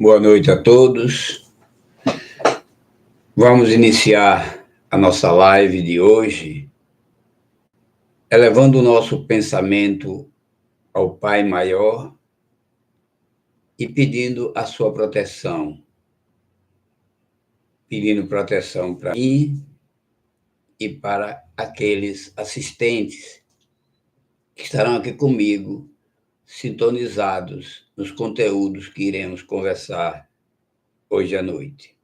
Boa noite a todos. Vamos iniciar a nossa live de hoje, elevando o nosso pensamento ao Pai Maior e pedindo a sua proteção. Pedindo proteção para mim e para aqueles assistentes que estarão aqui comigo, sintonizados nos conteúdos que iremos conversar hoje à noite.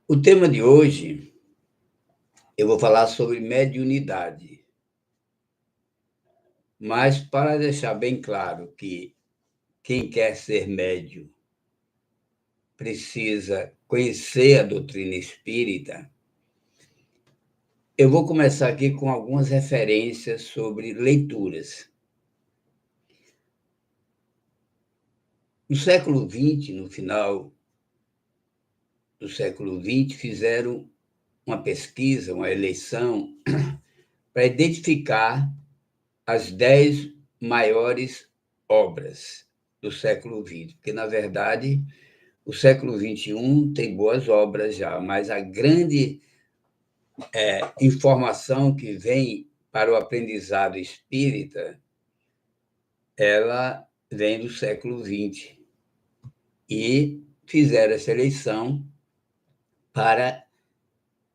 O tema de hoje, eu vou falar sobre mediunidade. Mas para deixar bem claro que quem quer ser médium precisa conhecer a doutrina espírita, eu vou começar aqui com algumas referências sobre leituras. No século XX, no final do século XX, fizeram uma pesquisa, uma eleição, para identificar as 10 maiores obras do século XX, porque, na verdade, o século XXI tem boas obras já, mas a grande informação que vem para o aprendizado espírita, ela vem do século XX. E fizeram essa eleição para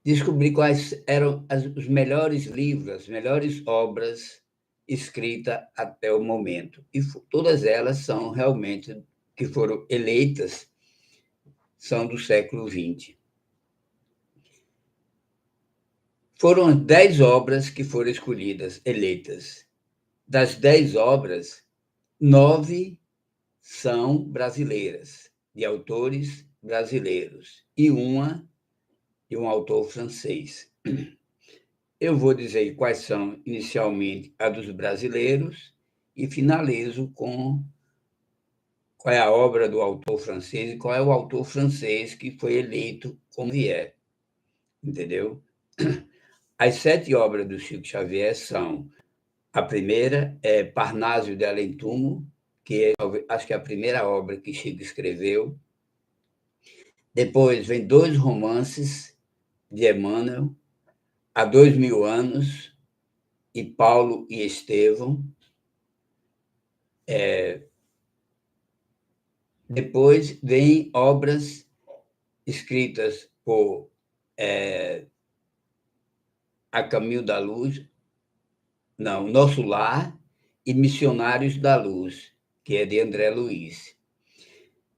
descobrir quais eram os melhores livros, as melhores obras escritas até o momento. E todas elas são realmente, que foram eleitas, são do século XX. Foram 10 obras que foram escolhidas, eleitas. Das 10 obras, 9 são brasileiras, de autores brasileiros, e uma de um autor francês. Eu vou dizer quais são, inicialmente, a dos brasileiros, e finalizo com qual é a obra do autor francês e qual é o autor francês que foi eleito como vier. Entendeu? As 7 obras do Chico Xavier são: a primeira é Parnásio de Além-Túmulo, que acho que é a primeira obra que Chico escreveu. Depois vem 2 romances de Emmanuel, Há 2000 anos e Paulo e Estevão. Depois vem obras escritas por A Caminho da Luz, não, Nosso Lar e Missionários da Luz, que é de André Luiz.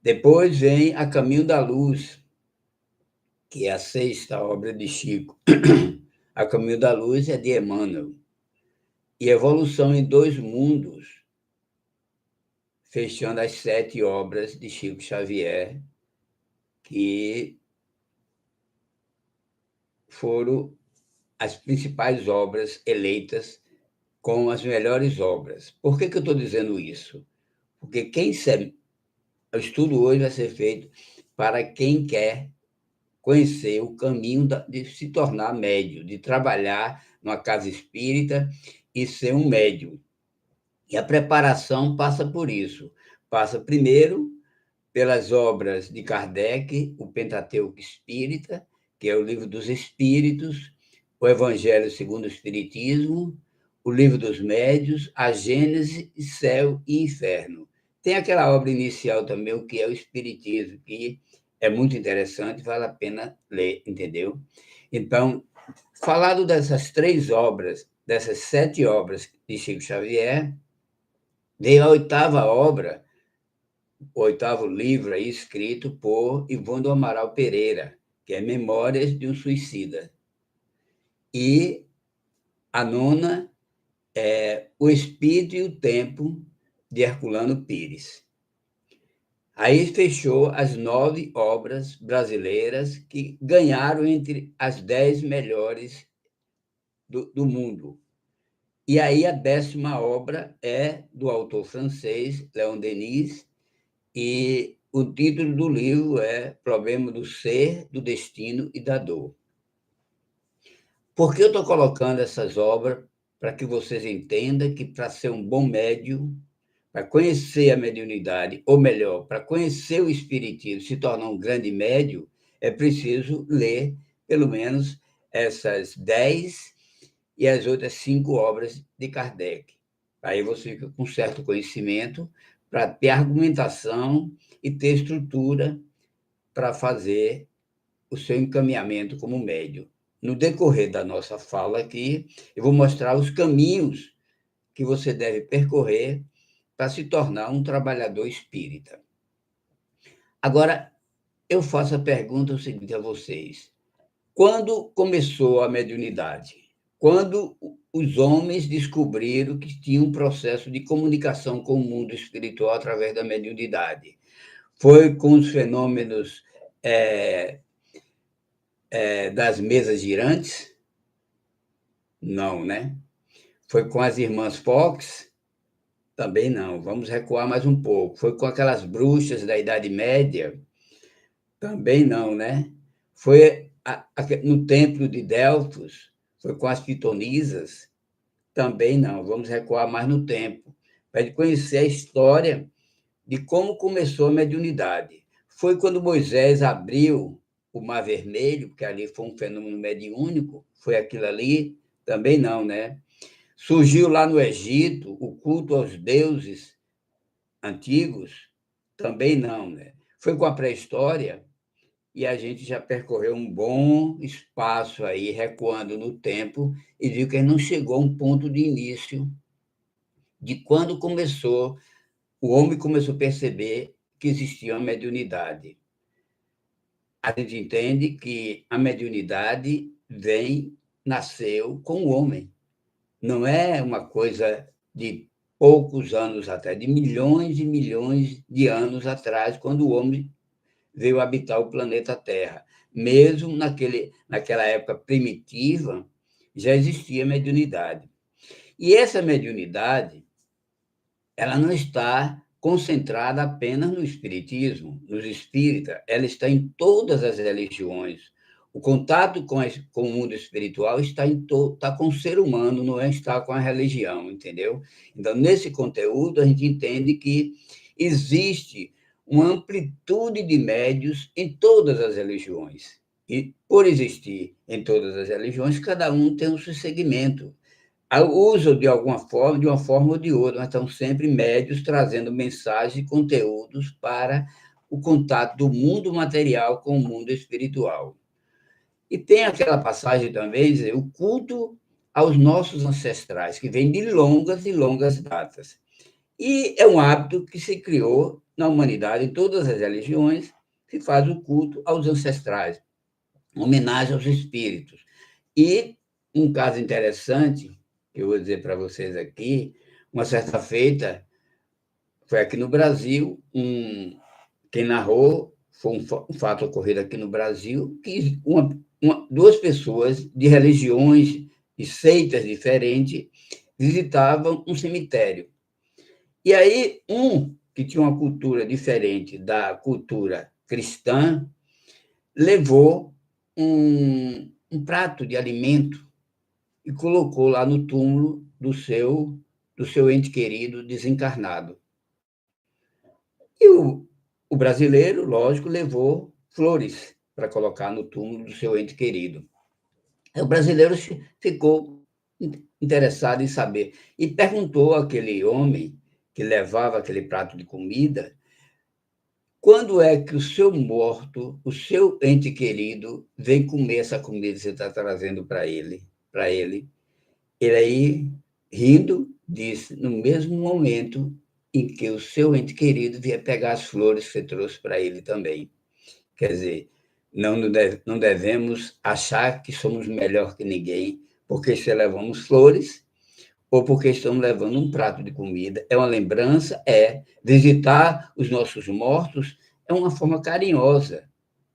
Depois vem A Caminho da Luz, que é a 6ª obra de Chico. A Caminho da Luz é de Emmanuel. E Evolução em 2 Mundos, fechando as 7 obras de Chico Xavier, que foram as principais obras eleitas como as melhores obras. Por que eu estou dizendo isso? Porque o estudo hoje vai ser feito para quem quer conhecer o caminho de se tornar médium, de trabalhar numa casa espírita e ser um médium. E a preparação passa por isso. Passa primeiro pelas obras de Kardec, o Pentateuco Espírita, que é o Livro dos Espíritos, o Evangelho segundo o Espiritismo, o Livro dos Médiuns, a Gênese, Céu e Inferno. Tem aquela obra inicial também, o que é o Espiritismo, que é muito interessante, vale a pena ler, entendeu? Então, falado dessas 3 obras, dessas 7 obras de Chico Xavier, veio a 8ª obra, o 8º livro aí, escrito por Ivone do Amaral Pereira, que é Memórias de um Suicida. E a 9ª é O Espírito e o Tempo, de Herculano Pires. Aí fechou as 9 obras brasileiras que ganharam entre as 10 melhores do mundo. E aí a 10ª obra é do autor francês, Léon Denis, e o título do livro é Problema do Ser, do Destino e da Dor. Por que eu estou colocando essas obras? Para que vocês entendam que, para ser um bom médium, para conhecer a mediunidade, ou melhor, para conhecer o espiritismo, se tornar um grande médium, é preciso ler, pelo menos, essas 10 e as outras 5 obras de Kardec. Aí você fica com certo conhecimento para ter argumentação e ter estrutura para fazer o seu encaminhamento como médium. No decorrer da nossa fala aqui, eu vou mostrar os caminhos que você deve percorrer para se tornar um trabalhador espírita. Agora, eu faço a pergunta o seguinte a vocês: quando começou a mediunidade? Quando os homens descobriram que tinha um processo de comunicação com o mundo espiritual através da mediunidade? Foi com os fenômenos das mesas girantes? Não, né? Foi com as irmãs Fox? Também não. Vamos recuar mais um pouco. Foi com aquelas bruxas da Idade Média? Também não, né? Foi no templo de Delfos? Foi com as pitonisas? Também não. Vamos recuar mais no tempo, para conhecer a história de como começou a mediunidade. Foi quando Moisés abriu o Mar Vermelho, porque ali foi um fenômeno mediúnico? Foi aquilo ali? Também não, né? Surgiu lá no Egito o culto aos deuses antigos? Também não, né? Foi com a pré-história? E a gente já percorreu um bom espaço aí, recuando no tempo, e viu que não chegou a um ponto de início de quando começou, o homem começou a perceber que existia uma mediunidade. A gente entende que a mediunidade nasceu com o homem. Não é uma coisa de poucos anos atrás, de milhões e milhões de anos atrás, quando o homem veio habitar o planeta Terra. Mesmo naquela época primitiva, já existia mediunidade. E essa mediunidade, ela não está concentrada apenas no espiritismo, nos espíritas, ela está em todas as religiões. O contato com o mundo espiritual está com o ser humano, não está com a religião, entendeu? Então, nesse conteúdo, a gente entende que existe uma amplitude de médios em todas as religiões. E, por existir em todas as religiões, cada um tem o seu segmento. Usam de alguma forma, de uma forma ou de outra, mas estão sempre médios trazendo mensagens e conteúdos para o contato do mundo material com o mundo espiritual. E tem aquela passagem também, dizer, o culto aos nossos ancestrais, que vem de longas e longas datas. E é um hábito que se criou na humanidade, em todas as religiões, se faz o culto aos ancestrais, homenagem aos espíritos. E um caso interessante, que eu vou dizer para vocês aqui, uma certa feita, foi aqui no Brasil, quem narrou foi um fato ocorrido aqui no Brasil, que duas pessoas de religiões e seitas diferentes visitavam um cemitério. E aí, que tinha uma cultura diferente da cultura cristã, levou um prato de alimento e colocou lá no túmulo do seu ente querido desencarnado. E o brasileiro, lógico, levou flores para colocar no túmulo do seu ente querido. Aí o brasileiro ficou interessado em saber e perguntou àquele homem que levava aquele prato de comida quando é que o seu morto, o seu ente querido, vem comer essa comida que você está trazendo para ele, para ele. Ele aí, rindo, disse, no mesmo momento em que o seu ente querido vier pegar as flores que você trouxe para ele também. Quer dizer, não devemos achar que somos melhor que ninguém porque se levamos flores ou porque estamos levando um prato de comida. É uma lembrança, visitar os nossos mortos é uma forma carinhosa.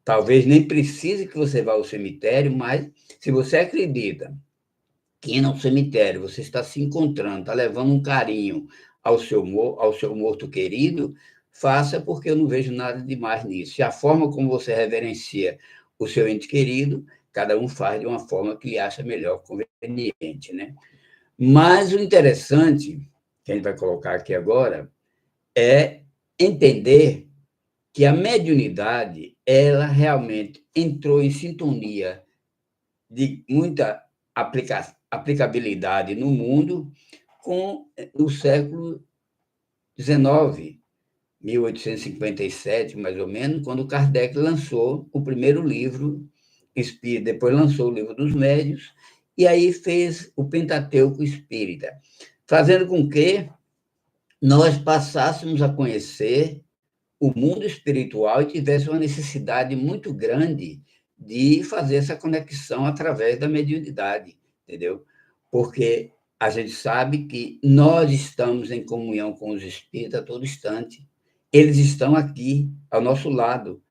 Talvez nem precise que você vá ao cemitério, mas se você acredita que no cemitério você está se encontrando, está levando um carinho ao seu morto querido, faça, porque eu não vejo nada de mais nisso. E a forma como você reverencia o seu ente querido, cada um faz de uma forma que acha melhor, conveniente, né? Mas o interessante, que a gente vai colocar aqui agora, é entender que a mediunidade, ela realmente entrou em sintonia de muita aplicabilidade no mundo com o século XIX, 1857, mais ou menos, quando Kardec lançou o primeiro livro espírita, depois lançou o livro dos médios, e aí fez o Pentateuco Espírita, fazendo com que nós passássemos a conhecer o mundo espiritual e tivesse uma necessidade muito grande de fazer essa conexão através da mediunidade, entendeu? Porque a gente sabe que nós estamos em comunhão com os espíritos a todo instante. Eles estão aqui, ao nosso lado.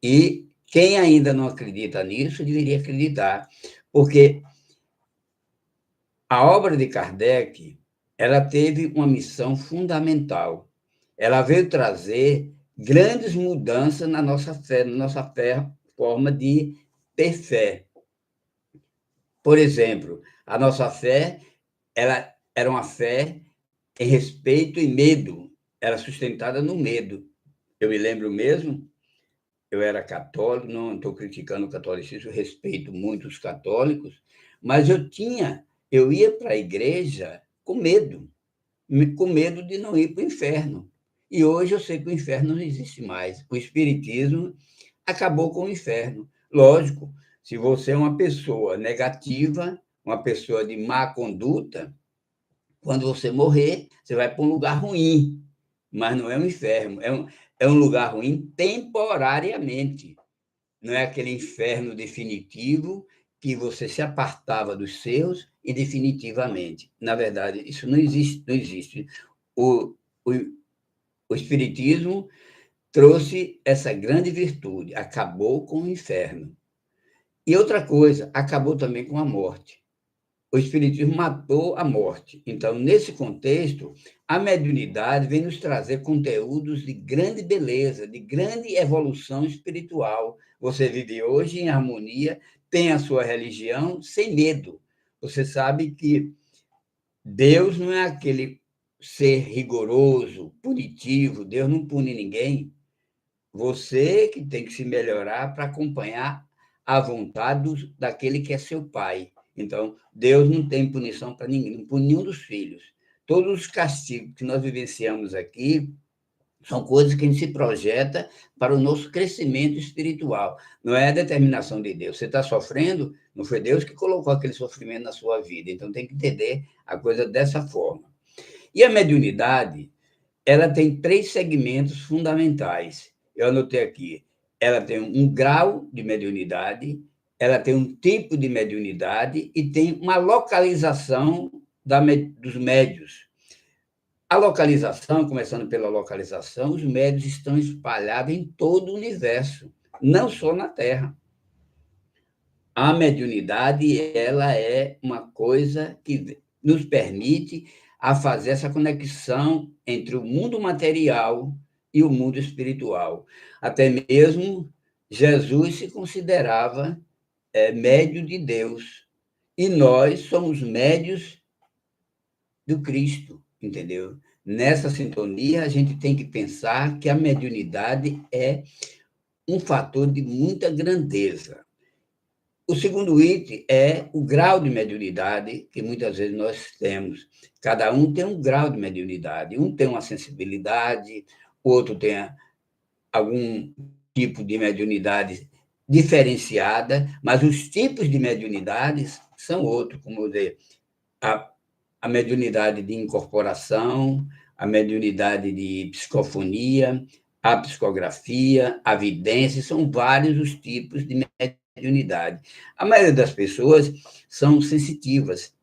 E quem ainda não acredita nisso, deveria acreditar, porque a obra de Kardec, ela teve uma missão fundamental. Ela veio trazer grandes mudanças na nossa fé, forma de ter fé. Por exemplo, a nossa fé, ela era uma fé em respeito e medo, era sustentada no medo. Eu me lembro mesmo, eu era católico, não estou criticando o catolicismo, eu respeito muito os católicos, mas eu ia para a igreja com medo de não ir para o inferno. E hoje eu sei que o inferno não existe mais. O espiritismo acabou com o inferno. Lógico, se você é uma pessoa negativa, uma pessoa de má conduta, quando você morrer, você vai para um lugar ruim, mas não é um inferno, é um lugar ruim temporariamente. Não é aquele inferno definitivo que você se apartava dos seus e definitivamente. Na verdade, isso não existe. Não existe. O, o, o Espiritismo trouxe essa grande virtude, acabou com o inferno. E outra coisa, acabou também com a morte. O Espiritismo matou a morte. Então, nesse contexto, a mediunidade vem nos trazer conteúdos de grande beleza, de grande evolução espiritual. Você vive hoje em harmonia, tem a sua religião sem medo. Você sabe que Deus não é aquele ser rigoroso, punitivo, Deus não pune ninguém. Você que tem que se melhorar para acompanhar a vontade daquele que é seu pai. Então, Deus não tem punição para ninguém, não pune nenhum dos filhos. Todos os castigos que nós vivenciamos aqui são coisas que a gente se projeta para o nosso crescimento espiritual. Não é a determinação de Deus. Você está sofrendo, não foi Deus que colocou aquele sofrimento na sua vida. Então, tem que entender a coisa dessa forma. E a mediunidade, ela tem 3 segmentos fundamentais. Eu anotei aqui. Ela tem um grau de mediunidade, ela tem um tipo de mediunidade e tem uma localização dos médios. A localização, começando pela localização, os médios estão espalhados em todo o universo, não só na Terra. A mediunidade, ela é uma coisa que nos permite a fazer essa conexão entre o mundo material e o mundo espiritual. Até mesmo Jesus se considerava médio de Deus. E nós somos médios do Cristo, entendeu? Nessa sintonia, a gente tem que pensar que a mediunidade é um fator de muita grandeza. O segundo item é o grau de mediunidade que muitas vezes nós temos. Cada um tem um grau de mediunidade. Um tem uma sensibilidade, o outro tem algum tipo de mediunidade diferenciada, mas os tipos de mediunidades são outros, como dizer, a, a mediunidade de incorporação, a mediunidade de psicofonia, a psicografia, a vidência, são vários os tipos de mediunidade. A maioria das pessoas são sensitivas,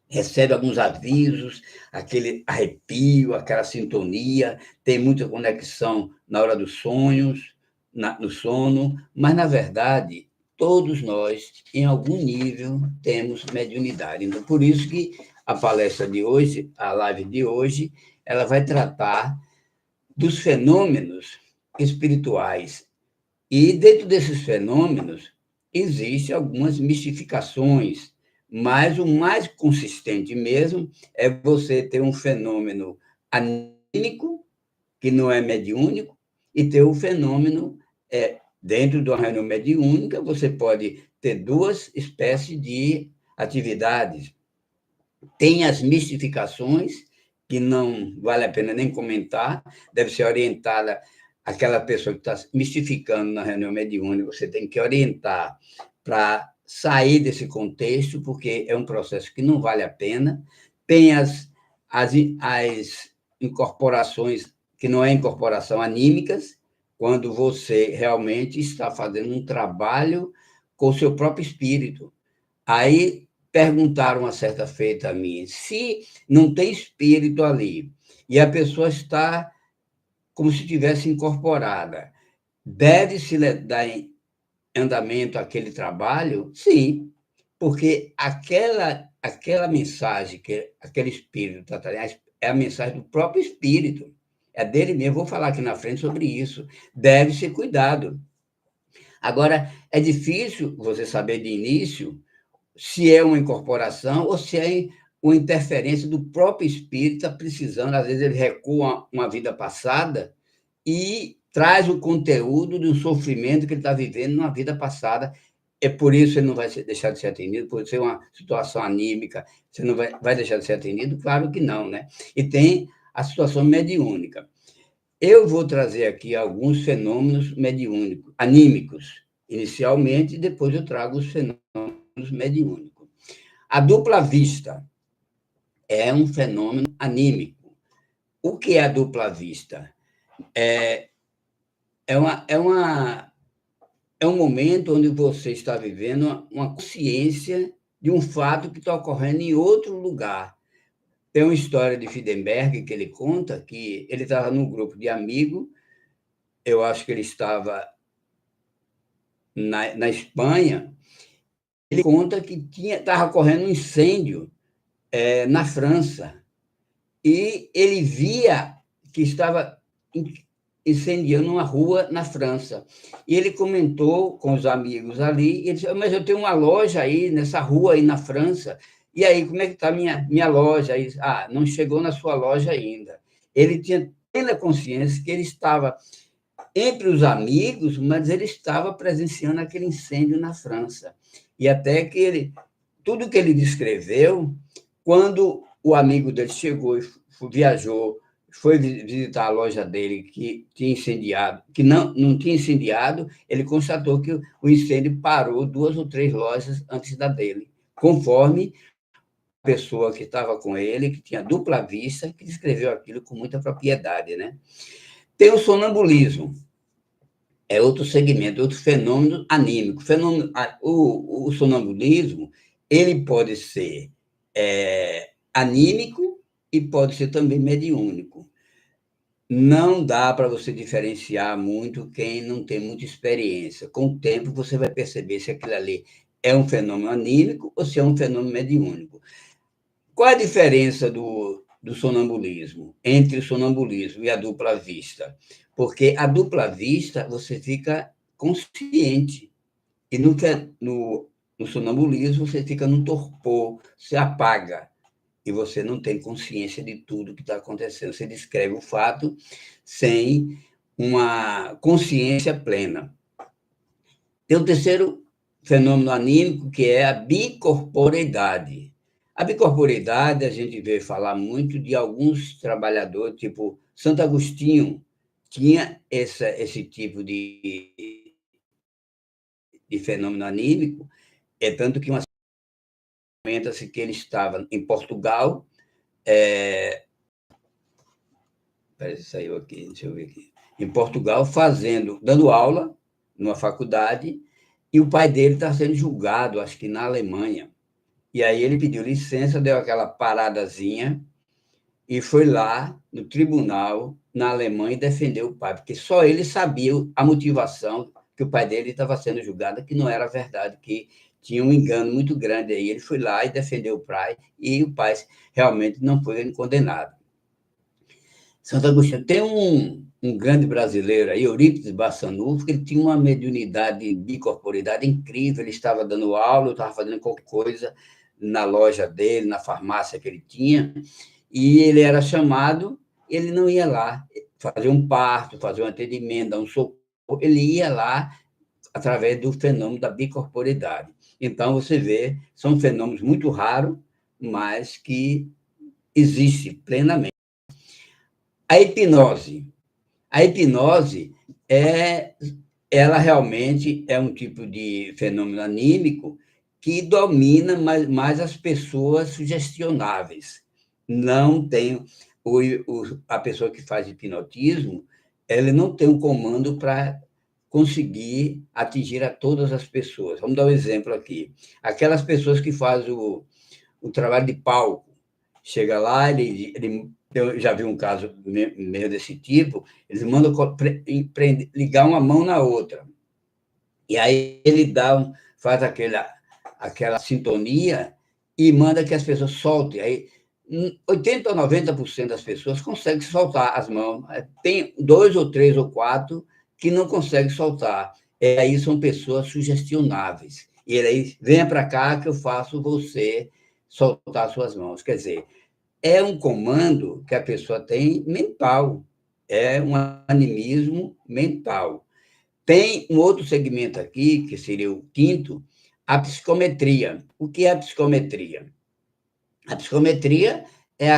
recebe alguns avisos, aquele arrepio, aquela sintonia, tem muita conexão na hora dos sonhos, no sono, mas, na verdade, todos nós, em algum nível, temos mediunidade. Então, por isso que a palestra de hoje, a live de hoje, ela vai tratar dos fenômenos espirituais. E, dentro desses fenômenos, existem algumas mistificações, mas o mais consistente mesmo é você ter um fenômeno anímico que não é mediúnico, e ter o fenômeno dentro de uma reunião mediúnica, você pode ter duas espécies de atividades. Tem as mistificações, que não vale a pena nem comentar, deve ser orientada aquela pessoa que está mistificando na reunião mediúnica, você tem que orientar para sair desse contexto, porque é um processo que não vale a pena. Tem as incorporações, que não é incorporação anímicas, quando você realmente está fazendo um trabalho com o seu próprio espírito. Aí perguntaram uma certa feita a mim, se não tem espírito ali e a pessoa está como se tivesse incorporada, deve-se dar andamento àquele trabalho? Sim, porque aquela mensagem que aquele espírito está trazendo é a mensagem do próprio espírito, é dele mesmo. Vou falar aqui na frente sobre isso. Deve ser cuidado. Agora, é difícil você saber de início se é uma incorporação ou se é uma interferência do próprio espírito, está precisando, às vezes ele recua uma vida passada e traz o conteúdo de um sofrimento que ele está vivendo numa vida passada. É por isso que ele não vai deixar de ser atendido, por ser uma situação anímica, você não vai deixar de ser atendido? Claro que não, né? E tem a situação mediúnica. Eu vou trazer aqui alguns fenômenos mediúnicos, anímicos, inicialmente, e depois eu trago os fenômenos mediúnicos. A dupla vista é um fenômeno anímico. O que é a dupla vista? É um momento onde você está vivendo uma consciência de um fato que está ocorrendo em outro lugar. Tem uma história de Friedenberg que ele conta que ele estava num grupo de amigos, eu acho que ele estava na Espanha. Ele conta que estava ocorrendo um incêndio na França, e ele via que estava incendiando uma rua na França. E ele comentou com os amigos ali, e ele disse, mas eu tenho uma loja aí, nessa rua aí na França, e aí, como é que está a minha loja? Aí, não chegou na sua loja ainda. Ele tinha plena consciência que ele estava entre os amigos, mas ele estava presenciando aquele incêndio na França. E até que tudo que ele descreveu, quando o amigo dele chegou e viajou, foi visitar a loja dele que tinha incendiado, que não tinha incendiado, ele constatou que o incêndio parou 2 ou 3 lojas antes da dele, conforme a pessoa que estava com ele, que tinha dupla vista, que descreveu aquilo com muita propriedade, né? Tem o sonambulismo, é outro segmento, outro fenômeno anímico. O sonambulismo, ele pode ser anímico e pode ser também mediúnico. Não dá para você diferenciar muito quem não tem muita experiência. Com o tempo, você vai perceber se aquilo ali é um fenômeno anímico ou se é um fenômeno mediúnico. Qual a diferença do sonambulismo, entre o sonambulismo e a dupla vista? Porque a dupla vista, você fica consciente, e no sonambulismo, você fica no torpor, você apaga, e você não tem consciência de tudo que está acontecendo. Você descreve o fato sem uma consciência plena. Tem o terceiro fenômeno anímico, que é a bicorporeidade. A bicorporeidade, a gente vê falar muito de alguns trabalhadores, tipo Santo Agostinho, tinha esse tipo de fenômeno anímico, tanto que comenta-se que ele estava em Portugal, saiu aqui, deixa eu ver aqui, em Portugal, dando aula numa faculdade, e o pai dele está sendo julgado, acho que na Alemanha. E aí ele pediu licença, deu aquela paradazinha e foi lá no tribunal, na Alemanha, e defendeu o pai, porque só ele sabia a motivação que o pai dele estava sendo julgado, que não era verdade, que tinha um engano muito grande aí. Ele foi lá e defendeu o pai, e o pai realmente não foi condenado. Santo Agostinho, tem um grande brasileiro aí, Eurípides Barçanufo, que ele tinha uma mediunidade, bicorporidade incrível. Ele estava dando aula, estava fazendo qualquer coisa na loja dele, na farmácia que ele tinha, e ele era chamado, ele não ia lá. fazer um parto, fazer um atendimento, dar um socorro, ele ia lá através do fenômeno da bicorporidade. Então, você vê, são fenômenos muito raros, mas que existem plenamente. A hipnose. A hipnose ela realmente é um tipo de fenômeno anímico que domina mais as pessoas sugestionáveis. Não tem a pessoa que faz hipnotismo, ela não tem um comando para conseguir atingir a todas as pessoas. Vamos dar um exemplo aqui. Aquelas pessoas que fazem o trabalho de palco, chega lá, eu já vi um caso meio desse tipo, eles mandam ligar uma mão na outra. E aí ele faz aquela sintonia e manda que as pessoas soltem. Aí 80 ou 90% das pessoas conseguem soltar as mãos. Tem 2 ou 3 ou 4 que não conseguem soltar. E aí são pessoas sugestionáveis. E ele aí, venha para cá que eu faço você soltar suas mãos. Quer dizer, é um comando que a pessoa tem mental, é um animismo mental. Tem um outro segmento aqui, que seria o quinto, a psicometria. O que é a psicometria? A psicometria é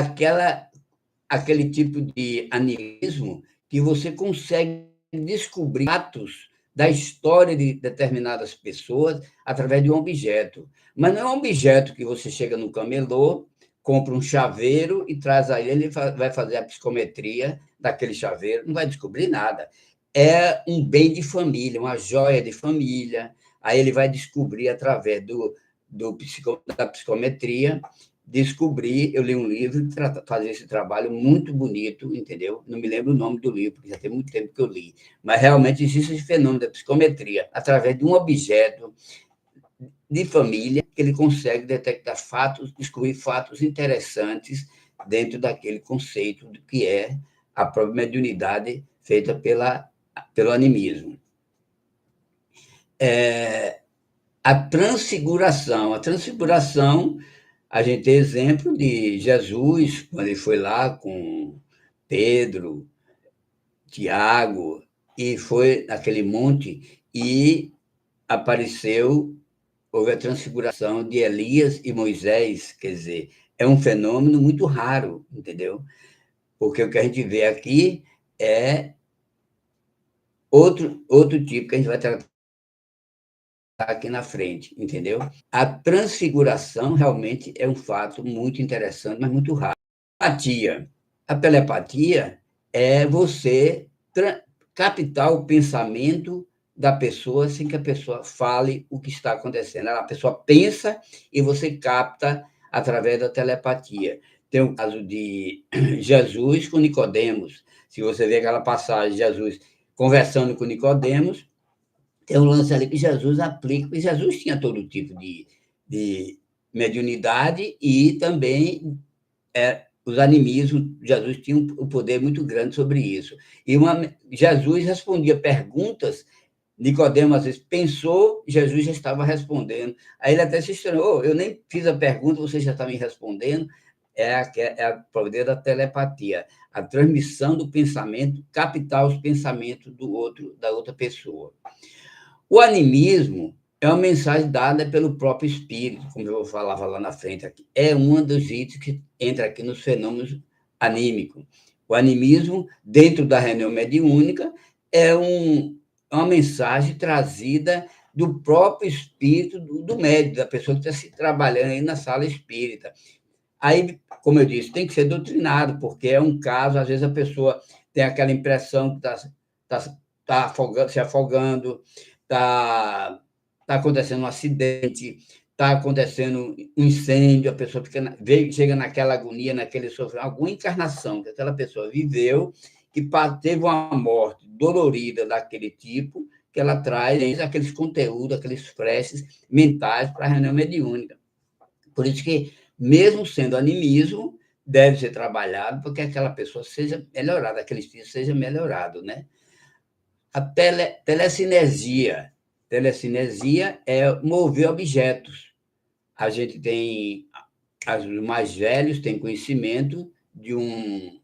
aquele tipo de animismo que você consegue descobrir fatos da história de determinadas pessoas através de um objeto. Mas não é um objeto que você chega no camelô, compra um chaveiro e traz a ele vai fazer a psicometria daquele chaveiro, não vai descobrir nada. É um bem de família, uma joia de família. Aí ele vai descobrir através da psicometria descobri, eu li um livro que fazia esse trabalho muito bonito, entendeu? Não me lembro o nome do livro, porque já tem muito tempo que eu li. Mas realmente existe esse fenômeno da psicometria, através de um objeto de família, que ele consegue detectar fatos, descobrir fatos interessantes dentro daquele conceito do que é a própria mediunidade feita pelo animismo. A transfiguração. A transfiguração, a gente tem exemplo de Jesus, quando ele foi lá com Pedro, Tiago, e foi naquele monte e apareceu, houve a transfiguração de Elias e Moisés, quer dizer, é um fenômeno muito raro, entendeu? Porque o que a gente vê aqui é outro tipo que a gente vai tratar aqui na frente, entendeu? A transfiguração realmente é um fato muito interessante, mas muito raro. Telepatia. A telepatia é você captar o pensamento da pessoa sem que a pessoa fale o que está acontecendo. A pessoa pensa e você capta através da telepatia. Tem o caso de Jesus com Nicodemos. Se você vê aquela passagem de Jesus conversando com Nicodemos, tem um lance ali que Jesus aplica, e Jesus tinha todo tipo de mediunidade e também os animismos, Jesus tinha um poder muito grande sobre isso. E Jesus respondia perguntas, Nicodemo às vezes pensou, Jesus já estava respondendo. Aí ele até se estranhou, eu nem fiz a pergunta, você já está me respondendo. É a poder da telepatia, a transmissão do pensamento, captar os pensamentos da outra pessoa. O animismo é uma mensagem dada pelo próprio espírito, como eu falava lá na frente aqui. É um dos itens que entra aqui nos fenômenos anímicos. O animismo, dentro da reunião mediúnica, é uma mensagem trazida do próprio espírito do médium, da pessoa que está se trabalhando aí na sala espírita. Aí, como eu disse, tem que ser doutrinado, porque é um caso, às vezes a pessoa tem aquela impressão que está se afogando, está acontecendo um acidente, está acontecendo um incêndio, a pessoa chega naquela agonia, naquele sofrimento, alguma encarnação que aquela pessoa viveu, que teve uma morte dolorida daquele tipo, que ela traz aqueles conteúdos, aqueles flashes mentais para a reunião mediúnica. Por isso que, mesmo sendo animismo, deve ser trabalhado para que aquela pessoa seja melhorada, aquele espírito seja melhorado, né? A telecinesia. Telecinesia é mover objetos. A gente tem, os mais velhos têm conhecimento de um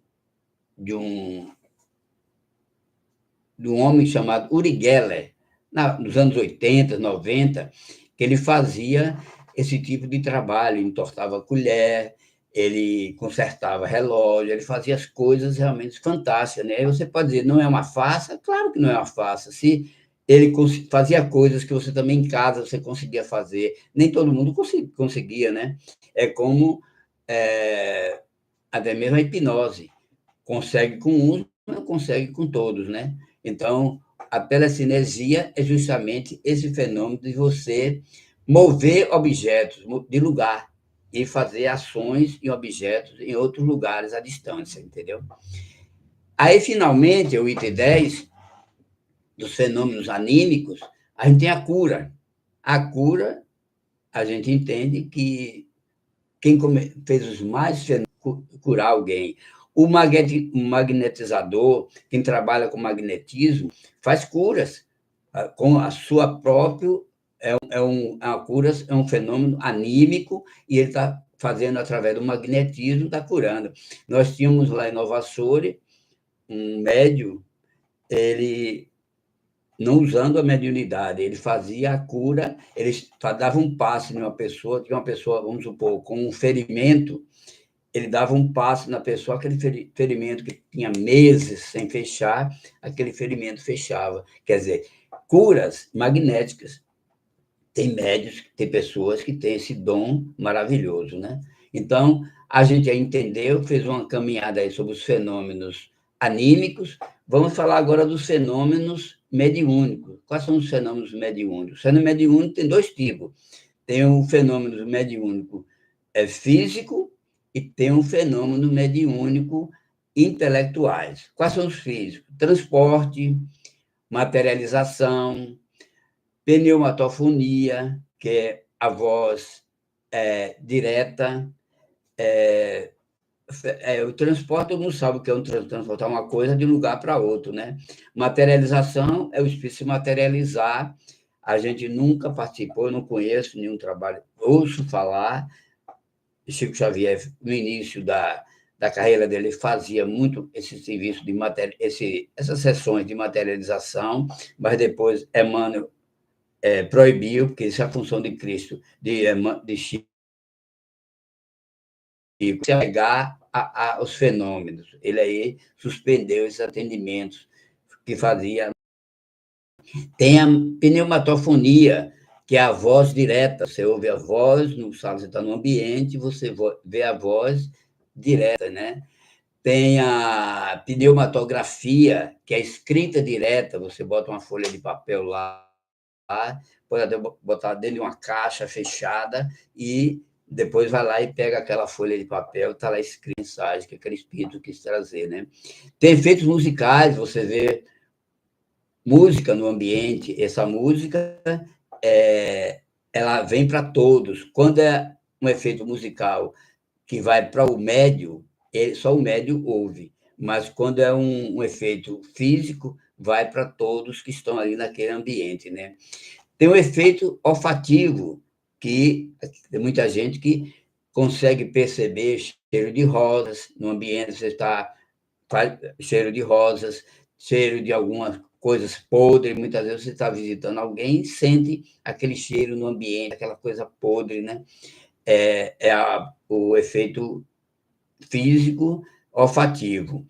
de um homem chamado Uri Geller, nos anos 80, 90, que ele fazia esse tipo de trabalho, ele entortava colher, ele consertava relógio, ele fazia as coisas realmente fantásticas, né? Aí você pode dizer, não é uma farsa? Claro que não é uma farsa. Se ele fazia coisas que você também em casa você conseguia fazer, nem todo mundo conseguia, né? É como até mesmo a hipnose. Consegue com uns, mas não consegue com todos, né? Então, a telecinesia é justamente esse fenômeno de você mover objetos de lugar e fazer ações em objetos em outros lugares à distância, entendeu? Aí, finalmente, o item 10 dos fenômenos anímicos, a gente tem a cura. A cura, a gente entende que quem fez os mais fenômenos curar alguém. O magnetizador, quem trabalha com magnetismo, faz curas com a sua própria. A cura é um fenômeno anímico e ele está fazendo através do magnetismo, está curando. Nós tínhamos lá em Nova Açores um médium, ele não usando a mediunidade, ele fazia a cura, ele dava um passe em uma pessoa, tinha uma pessoa, vamos supor, com um ferimento, ele dava um passo na pessoa, aquele ferimento que tinha meses sem fechar, aquele ferimento fechava. Quer dizer, curas magnéticas. Tem médios, tem pessoas que têm esse dom maravilhoso, né? Então, a gente já entendeu, fez uma caminhada aí sobre os fenômenos anímicos. Vamos falar agora dos fenômenos mediúnicos. Quais são os fenômenos mediúnicos? O fenômeno mediúnico tem dois tipos. Tem um fenômeno mediúnico físico e tem um fenômeno mediúnico intelectuais. Quais são os físicos? Transporte, materialização, pneumatofonia, que é a voz direta. O transporte, todo mundo sabe o que é transportar uma coisa de um lugar para outro, né? Materialização é o espírito se materializar. A gente nunca participou, eu não conheço nenhum trabalho, ouço falar. Chico Xavier, no início da carreira dele, fazia muito esse serviço de essas sessões de materialização, mas depois Emmanuel proibiu, porque isso é a função de Cristo, de Chico, se apegar aos fenômenos. Ele aí suspendeu esses atendimentos que fazia. Tem a pneumatofonia, que é a voz direta. Você ouve a voz, não sabe se está no ambiente, você vê a voz direta, né? Tem a pneumatografia, que é a escrita direta. Você bota uma folha de papel lá, pode até botar dentro de uma caixa fechada e depois vai lá e pega aquela folha de papel, está lá escrito a mensagem que aquele espírito quis trazer, né? Tem efeitos musicais, você vê música no ambiente, essa música ela vem para todos. Quando é um efeito musical que vai para o médio, só o médio ouve. Mas quando é um efeito físico, vai para todos que estão ali naquele ambiente, né? Tem um efeito olfativo, que tem muita gente que consegue perceber cheiro de rosas no ambiente, você está cheiro de rosas, cheiro de algumas coisas podres, muitas vezes você está visitando alguém e sente aquele cheiro no ambiente, aquela coisa podre, né? O efeito físico olfativo.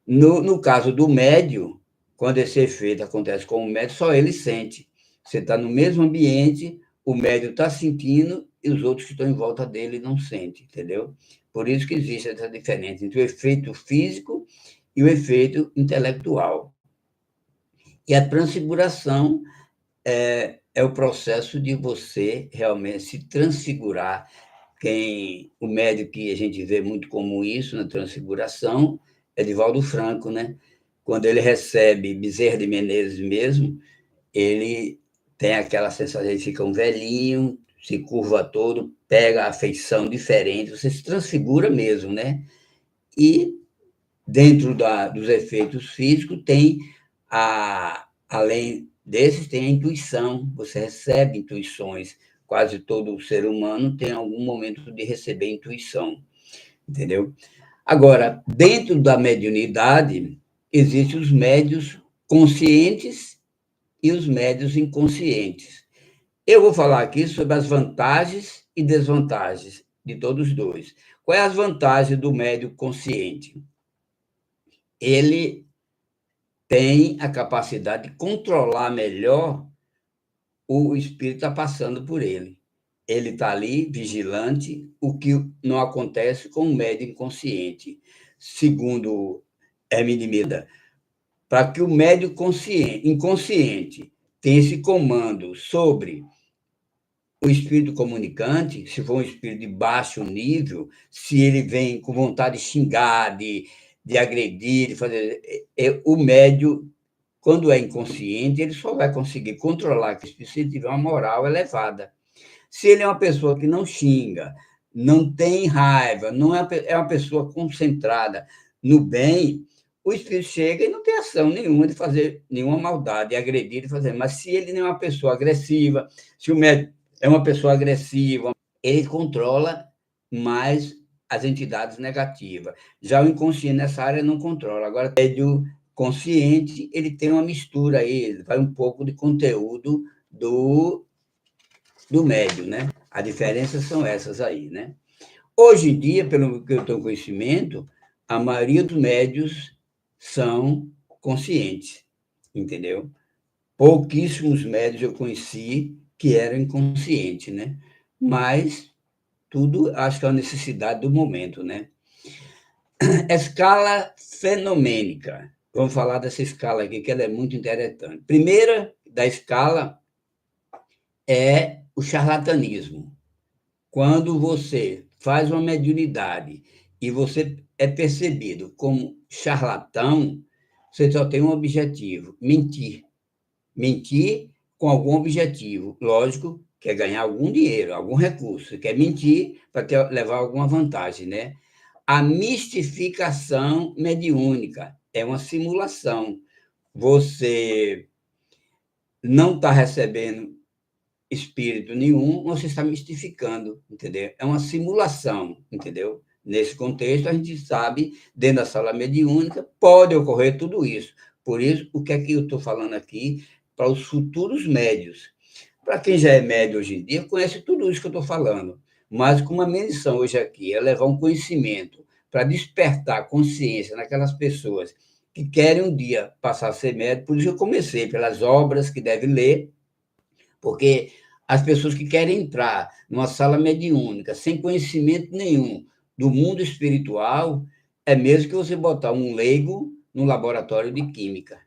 No caso do médio, quando esse efeito acontece com o médio, só ele sente. Você está no mesmo ambiente, o médio está sentindo e os outros que estão em volta dele não sentem, entendeu? Por isso que existe essa diferença entre o efeito físico e o efeito intelectual. E a transfiguração é o processo de você realmente se transfigurar. O médico que a gente vê muito comum isso na transfiguração é Divaldo Franco, né? Quando ele recebe Bezerra de Menezes mesmo, ele tem aquela sensação, ele fica um velhinho, se curva todo, pega a feição diferente, você se transfigura mesmo, né? E dentro dos efeitos físicos tem além desses, tem a intuição, você recebe intuições. Quase todo ser humano tem algum momento de receber intuição, entendeu? Agora, dentro da mediunidade, existem os médios conscientes e os médios inconscientes. Eu vou falar aqui sobre as vantagens e desvantagens de todos os dois. Qual é as vantagens do médio consciente? Ele tem a capacidade de controlar melhor o espírito está passando por ele. Ele está ali, vigilante, o que não acontece com o médio inconsciente. Segundo Hermine Miranda, para que o médio inconsciente tenha esse comando sobre o espírito comunicante, se for um espírito de baixo nível, se ele vem com vontade de xingar, de agredir, de fazer. O médio, quando é inconsciente, ele só vai conseguir controlar que se ele tiver uma moral elevada. Se ele é uma pessoa que não xinga, não tem raiva, não é uma pessoa concentrada no bem, o espírito chega e não tem ação nenhuma de fazer nenhuma maldade, de agredir, de fazer. Mas se ele não é uma pessoa agressiva, se o médico é uma pessoa agressiva, ele controla mais as entidades negativas. Já o inconsciente nessa área não controla. Agora, o médio consciente, ele tem uma mistura aí, vai um pouco de conteúdo do médio, né? As diferenças são essas aí, né? Hoje em dia, pelo que eu tenho conhecimento, a maioria dos médios são conscientes, entendeu? Pouquíssimos médios eu conheci que eram inconscientes, né? Mas tudo, acho que é uma necessidade do momento, né? Escala fenomênica. Vamos falar dessa escala aqui, que ela é muito interessante. Primeira da escala é o charlatanismo. Quando você faz uma mediunidade e você é percebido como charlatão, você só tem um objetivo: mentir. Mentir com algum objetivo. Lógico, quer ganhar algum dinheiro, algum recurso. Você quer mentir para levar alguma vantagem, né? A mistificação mediúnica é uma simulação. Você não está recebendo espírito nenhum, você está mistificando, entendeu? É uma simulação, entendeu? Nesse contexto, a gente sabe, dentro da sala mediúnica, pode ocorrer tudo isso. Por isso, o que é que eu estou falando aqui para os futuros médios? Para quem já é médio hoje em dia, conhece tudo isso que eu estou falando. Mas com uma missão hoje aqui é levar um conhecimento para despertar consciência naquelas pessoas que querem um dia passar a ser médio. Por isso eu comecei pelas obras que deve ler, porque as pessoas que querem entrar numa sala mediúnica sem conhecimento nenhum do mundo espiritual, é mesmo que você botar um leigo no laboratório de química.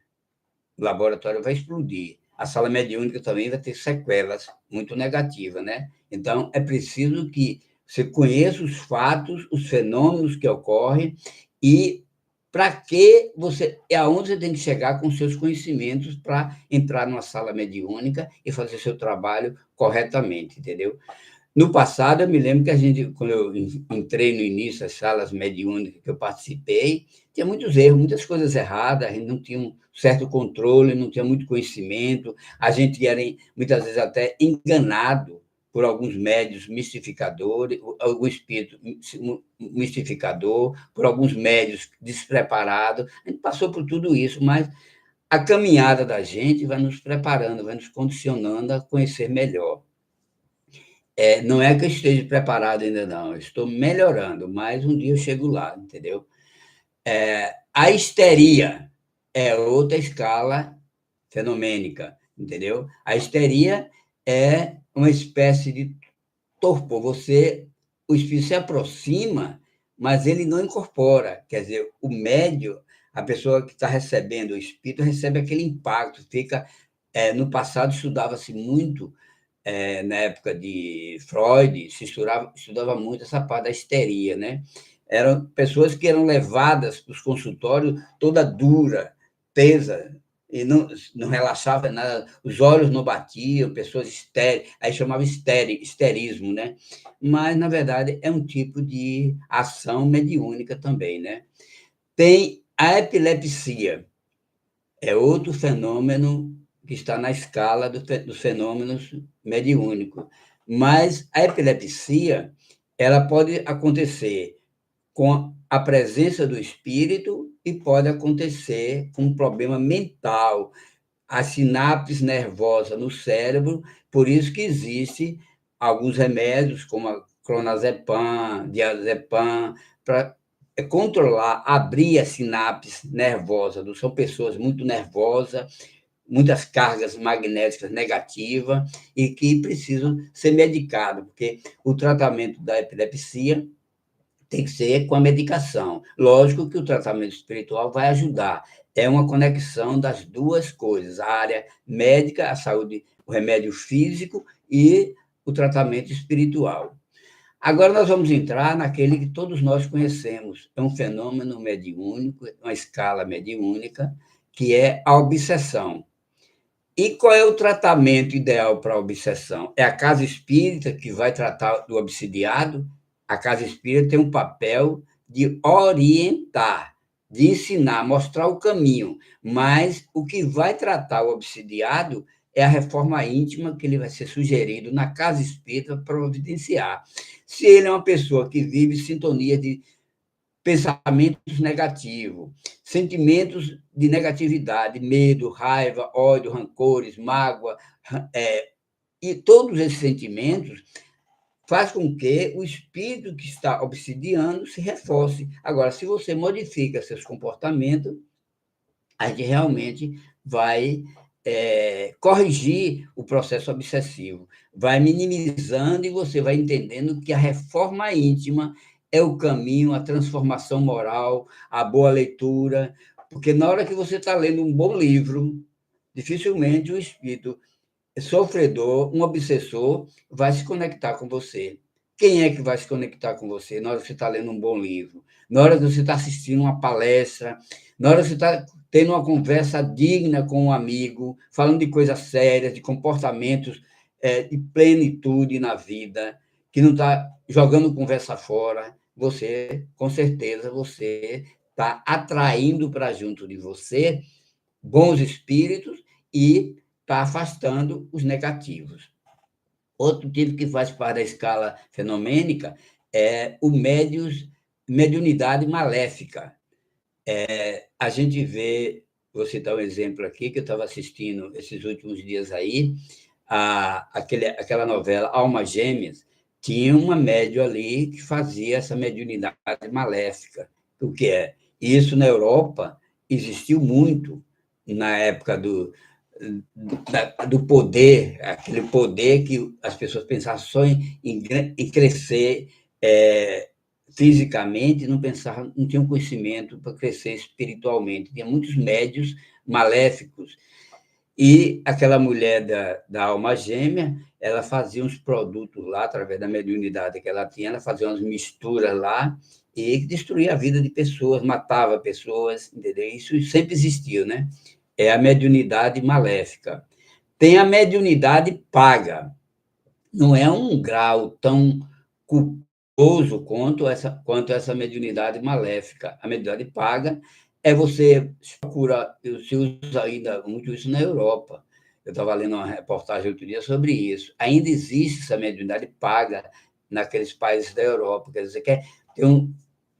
O laboratório vai explodir. A sala mediúnica também vai ter sequelas muito negativas, né? Então, é preciso que você conheça os fatos, os fenômenos que ocorrem e para que você, é aonde você tem que chegar com seus conhecimentos para entrar numa sala mediúnica e fazer seu trabalho corretamente, entendeu? No passado, eu me lembro que a gente, quando eu entrei no início das salas mediúnicas que eu participei, tinha muitos erros, muitas coisas erradas, a gente não tinha um certo controle, não tinha muito conhecimento, a gente era, muitas vezes, até enganado por alguns médios mistificadores, algum espírito mistificador, por alguns médios despreparados. A gente passou por tudo isso, mas a caminhada da gente vai nos preparando, vai nos condicionando a conhecer melhor. Não é que eu esteja preparado ainda, não. Eu estou melhorando, mas um dia eu chego lá, entendeu? A histeria é outra escala fenomênica, entendeu? A histeria é uma espécie de torpor. O espírito se aproxima, mas ele não incorpora. Quer dizer, o médio, a pessoa que está recebendo o espírito, recebe aquele impacto. No passado, estudava-se muito na época de Freud, se estudava muito essa parte da histeria, né? Eram pessoas que eram levadas para os consultórios toda dura, tesa, e não relaxava nada, os olhos não batiam, pessoas estéreis, aí chamava histerismo, né? Mas, na verdade, é um tipo de ação mediúnica também, né? Tem a epilepsia, é outro fenômeno que está na escala dos fenômenos mediúnicos. Mas a epilepsia, ela pode acontecer com a presença do espírito e pode acontecer com um problema mental, as sinapses nervosas no cérebro, por isso que existe alguns remédios, como a clonazepam, diazepam, para controlar, abrir as sinapses nervosas. São pessoas muito nervosas, muitas cargas magnéticas negativas e que precisam ser medicados, porque o tratamento da epilepsia tem que ser com a medicação. Lógico que o tratamento espiritual vai ajudar. É uma conexão das duas coisas, a área médica, a saúde, o remédio físico e o tratamento espiritual. Agora nós vamos entrar naquele que todos nós conhecemos. É um fenômeno mediúnico, uma escala mediúnica, que é a obsessão. E qual é o tratamento ideal para a obsessão? É a casa espírita que vai tratar do obsidiado? A casa espírita tem um papel de orientar, de ensinar, mostrar o caminho, mas o que vai tratar o obsidiado é a reforma íntima que ele vai ser sugerido na casa espírita para providenciar. Se ele é uma pessoa que vive sintonia de pensamentos negativos, sentimentos de negatividade, medo, raiva, ódio, rancores, mágoa, e todos esses sentimentos faz com que o espírito que está obsidiando se reforce. Agora, se você modifica seus comportamentos, a gente realmente vai corrigir o processo obsessivo, vai minimizando e você vai entendendo que a reforma íntima é o caminho, a transformação moral, a boa leitura, porque na hora que você está lendo um bom livro, dificilmente o espírito sofredor, um obsessor, vai se conectar com você. Quem é que vai se conectar com você na hora que você está lendo um bom livro? Na hora que você está assistindo uma palestra? Na hora que você está tendo uma conversa digna com um amigo, falando de coisas sérias, de comportamentos de plenitude na vida, que não está jogando conversa fora, você, com certeza, você está atraindo para junto de você bons espíritos e está afastando os negativos. Outro tipo que faz parte da escala fenomênica é o mediunidade maléfica. A gente vê, vou citar um exemplo aqui, que eu estava assistindo esses últimos dias aí, aquela novela Almas Gêmeas, tinha uma médium ali que fazia essa mediunidade maléfica. O que é? Isso na Europa existiu muito na época do poder, aquele poder que as pessoas pensavam só em crescer fisicamente, não pensavam, não tinham conhecimento para crescer espiritualmente. Tinha muitos médios maléficos. E aquela mulher da alma gêmea, ela fazia uns produtos lá, através da mediunidade que ela tinha, ela fazia umas misturas lá e destruía a vida de pessoas, matava pessoas, entendeu? Isso sempre existiu, né? É a mediunidade maléfica. Tem a mediunidade paga. Não é um grau tão culposo quanto essa mediunidade maléfica. A mediunidade paga é você procura, se usa ainda muito isso na Europa. Eu estava lendo uma reportagem outro dia sobre isso. Ainda existe essa mediunidade paga naqueles países da Europa. Quer dizer, quer ter um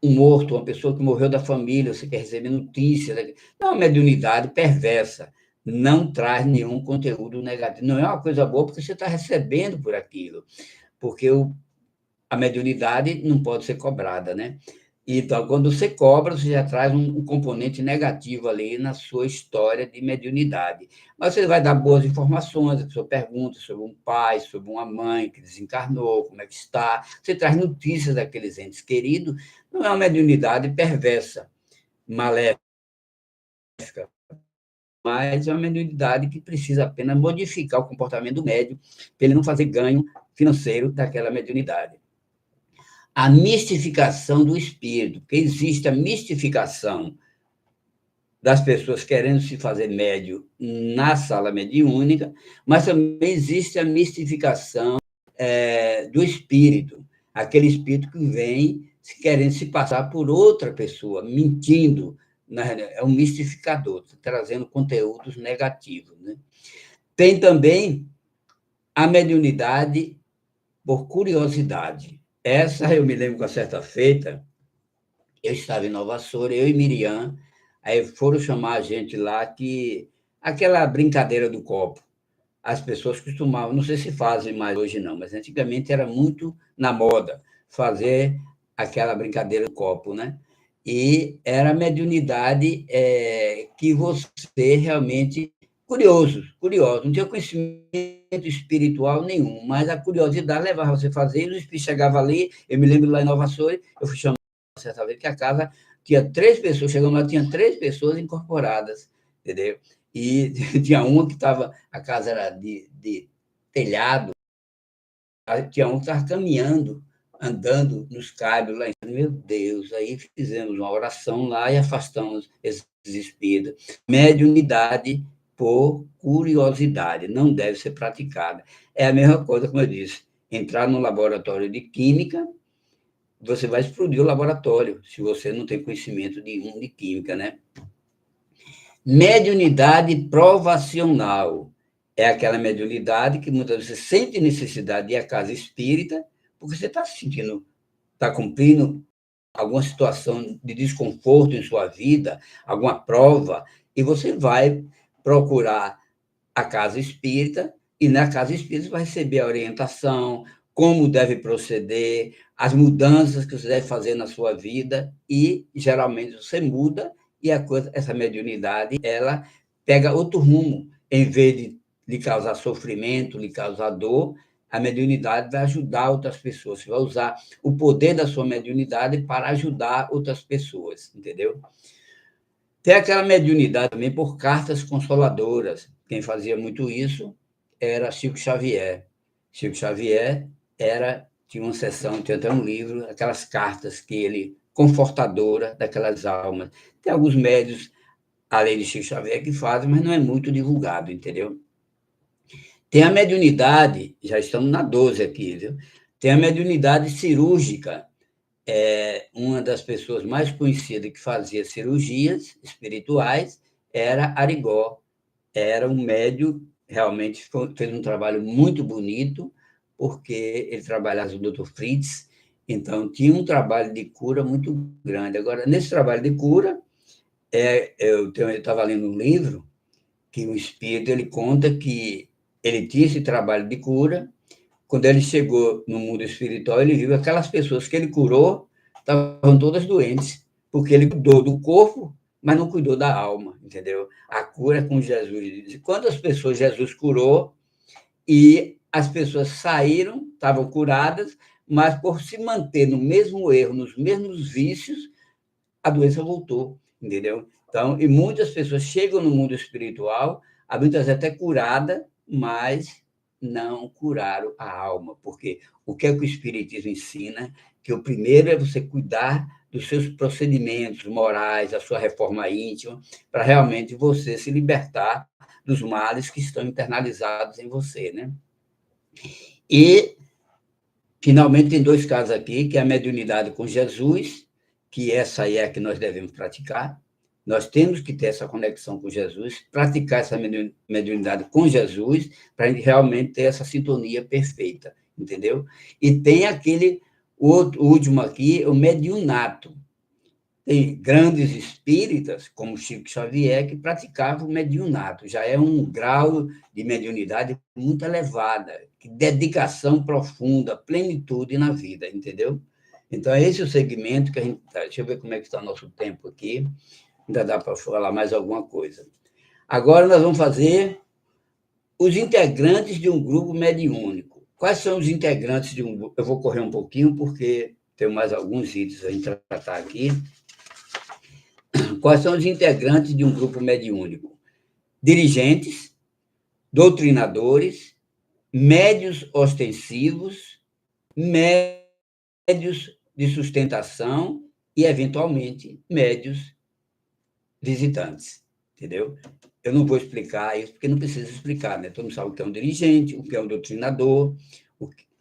morto, uma pessoa que morreu da família, você quer receber notícias. É uma mediunidade perversa. Não traz nenhum conteúdo negativo. Não é uma coisa boa porque você está recebendo por aquilo. Porque a mediunidade não pode ser cobrada, né? Então, quando você cobra, você já traz um componente negativo ali na sua história de mediunidade. Mas você vai dar boas informações, a pessoa pergunta sobre um pai, sobre uma mãe que desencarnou, como é que está. Você traz notícias daqueles entes queridos. Não é uma mediunidade perversa, maléfica, mas é uma mediunidade que precisa apenas modificar o comportamento do médium para ele não fazer ganho financeiro daquela mediunidade. A mistificação do espírito, porque existe a mistificação das pessoas querendo se fazer médio na sala mediúnica, mas também existe a mistificação do espírito, aquele espírito que vem querendo se passar por outra pessoa, mentindo, é um mistificador, trazendo conteúdos negativos. Né? Tem também a mediunidade por curiosidade. Essa eu me lembro com a certa feita, eu estava em Nova Açores, eu e Miriam, Aí foram chamar a gente lá que... Aquela brincadeira do copo. As pessoas costumavam, não sei se fazem mais hoje não, mas antigamente era muito na moda fazer aquela brincadeira do copo, né? E era a mediunidade que você realmente... Curioso, não tinha conhecimento espiritual nenhum, mas a curiosidade levava você a fazer, e o espírito chegava ali, eu me lembro lá em Nova Açores, eu fui chamar certa vez que a casa tinha 3 pessoas, chegamos lá, tinha 3 pessoas incorporadas, entendeu? E tinha uma que estava, a casa era de telhado, tinha um que estava caminhando, andando nos caibros lá em cima. Meu Deus, aí fizemos uma oração lá e afastamos esses espíritos. Mediunidade por curiosidade, não deve ser praticada. É a mesma coisa, como eu disse, entrar no laboratório de química, você vai explodir o laboratório, se você não tem conhecimento de química, né? Mediunidade provacional. É aquela mediunidade que muitas vezes você sente necessidade de ir à casa espírita, porque você está se sentindo, está cumprindo alguma situação de desconforto em sua vida, alguma prova, e você vai procurar a casa espírita, e na casa espírita você vai receber a orientação, como deve proceder, as mudanças que você deve fazer na sua vida, e geralmente você muda, e essa mediunidade, ela pega outro rumo, em vez de lhe causar sofrimento, lhe causar dor, a mediunidade vai ajudar outras pessoas, você vai usar o poder da sua mediunidade para ajudar outras pessoas, entendeu? Tem aquela mediunidade também por cartas consoladoras. Quem fazia muito isso era Chico Xavier. Chico Xavier tinha uma sessão, tinha até um livro, aquelas cartas que ele, confortadora daquelas almas. Tem alguns médios, além de Chico Xavier, que fazem, mas não é muito divulgado, entendeu? Tem a mediunidade, já estamos na 12 aqui, viu? Tem a mediunidade cirúrgica, uma das pessoas mais conhecidas que fazia cirurgias espirituais era Arigó. Era um médium, realmente fez um trabalho muito bonito, porque ele trabalhava com o Dr. Fritz, então tinha um trabalho de cura muito grande. Agora, nesse trabalho de cura, eu estava lendo um livro que o espírito ele conta que ele tinha esse trabalho de cura. Quando ele chegou no mundo espiritual, ele viu que aquelas pessoas que ele curou estavam todas doentes, porque ele cuidou do corpo, mas não cuidou da alma, entendeu? A cura é com Jesus. Quantas pessoas Jesus curou e as pessoas saíram, estavam curadas, mas por se manter no mesmo erro, nos mesmos vícios, a doença voltou, entendeu? Então, e muitas pessoas chegam no mundo espiritual, muitas vezes até curada, mas não curaram a alma, porque o que é que o Espiritismo ensina? Que o primeiro é você cuidar dos seus procedimentos morais, a sua reforma íntima, para realmente você se libertar dos males que estão internalizados em você, né? E, finalmente, tem 2 casos aqui, que é a mediunidade com Jesus, que essa aí é a que nós devemos praticar. Nós temos que ter essa conexão com Jesus, praticar essa mediunidade com Jesus, para a gente realmente ter essa sintonia perfeita, entendeu? E tem aquele outro, último aqui, o mediunato. Tem grandes espíritas, como Chico Xavier, que praticavam o mediunato. Já é um grau de mediunidade muito elevada, dedicação profunda, plenitude na vida, entendeu? Então, esse é o segmento que a gente está. Deixa eu ver como é que está o nosso tempo aqui. Ainda dá para falar mais alguma coisa. Agora nós vamos fazer os integrantes de um grupo mediúnico. Quais são os integrantes de um grupo? Eu vou correr um pouquinho, porque tenho mais alguns itens a tratar aqui. Quais são os integrantes de um grupo mediúnico? Dirigentes, doutrinadores, médios ostensivos, médios de sustentação e, eventualmente, médios visitantes, entendeu? Eu não vou explicar isso, porque não precisa explicar, né? Todo mundo sabe o que é um dirigente, o que é um doutrinador.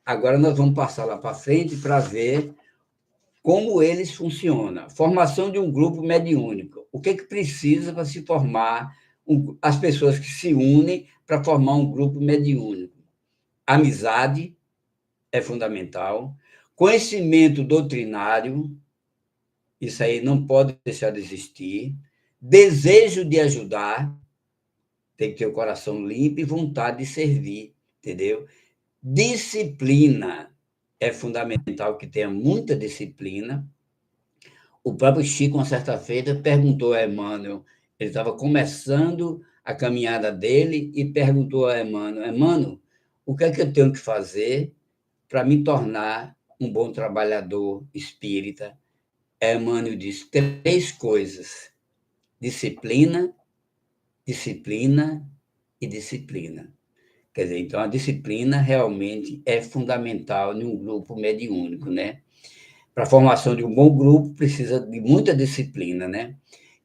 Agora nós vamos passar lá para frente para ver como eles funcionam. Formação de um grupo mediúnico. O que é que precisa para se formar as pessoas que se unem para formar um grupo mediúnico? Amizade é fundamental. Conhecimento doutrinário, isso aí não pode deixar de existir. desejo de ajudar, tem que ter o coração limpo e vontade de servir, entendeu? Disciplina é fundamental, que tenha muita disciplina. O próprio Chico, uma certa feita, perguntou a Emmanuel, ele estava começando a caminhada dele e perguntou a Emmanuel, Emmanuel, o que é que eu tenho que fazer para me tornar um bom trabalhador espírita? Emmanuel disse 3 coisas: disciplina, disciplina e disciplina. Quer dizer, então a disciplina realmente é fundamental em um grupo mediúnico, né? Para a formação de um bom grupo precisa de muita disciplina, né?